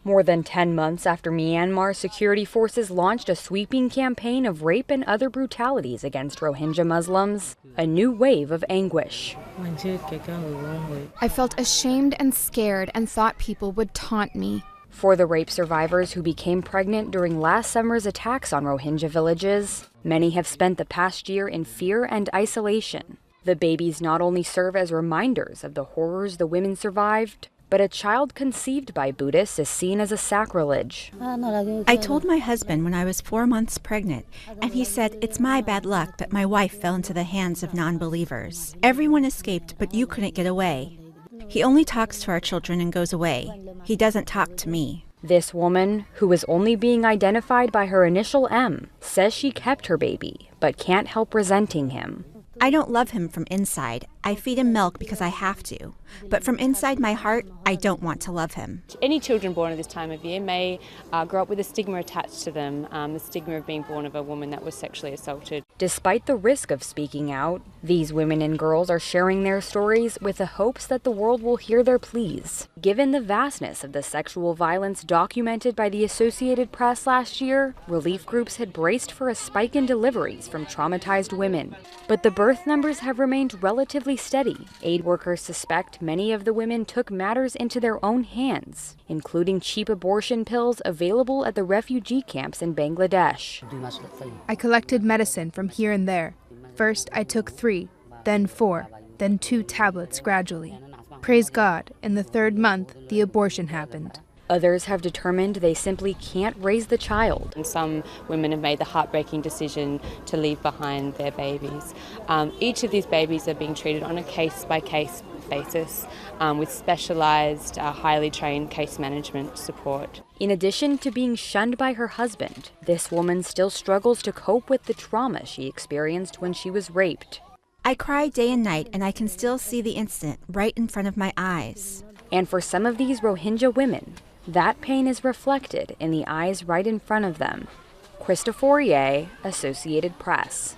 More than 10 months after Myanmar, security forces launched a sweeping campaign of rape and other brutalities against Rohingya Muslims, a new wave of anguish. I felt ashamed and scared and thought people would taunt me. For the rape survivors who became pregnant during last summer's attacks on Rohingya villages, many have spent the past year in fear and isolation. The babies not only serve as reminders of the horrors the women survived, but a child conceived by Buddhists is seen as a sacrilege. I told my husband when I was 4 months pregnant, and he said, "It's my bad luck that my wife fell into the hands of non-believers. Everyone escaped, but you couldn't get away." He only talks to our children and goes away. He doesn't talk to me. This woman, who is only being identified by her initial M, says she kept her baby, but can't help resenting him. I don't love him from inside. I feed him milk because I have to. But from inside my heart, I don't want to love him. Any children born at this time of year may grow up with a stigma attached to them, the stigma of being born of a woman that was sexually assaulted. Despite the risk of speaking out, these women and girls are sharing their stories with the hopes that the world will hear their pleas. Given the vastness of the sexual violence documented by the Associated Press last year, relief groups had braced for a spike in deliveries from traumatized women. But the birth numbers have remained relatively steady. Aid workers suspect many of the women took matters into their own hands, including cheap abortion pills available at the refugee camps in Bangladesh. I collected medicine from here and there. First, I took 3, then 4, then 2 tablets gradually. Praise God, in the 3rd month, the abortion happened. Others have determined they simply can't raise the child. And some women have made the heartbreaking decision to leave behind their babies. Each of these babies are being treated on a case-by-case basis with specialised, highly trained case management support. In addition to being shunned by her husband, this woman still struggles to cope with the trauma she experienced when she was raped. I cry day and night, and I can still see the incident right in front of my eyes. And for some of these Rohingya women, that pain is reflected in the eyes right in front of them. Krista Fourier, Associated Press.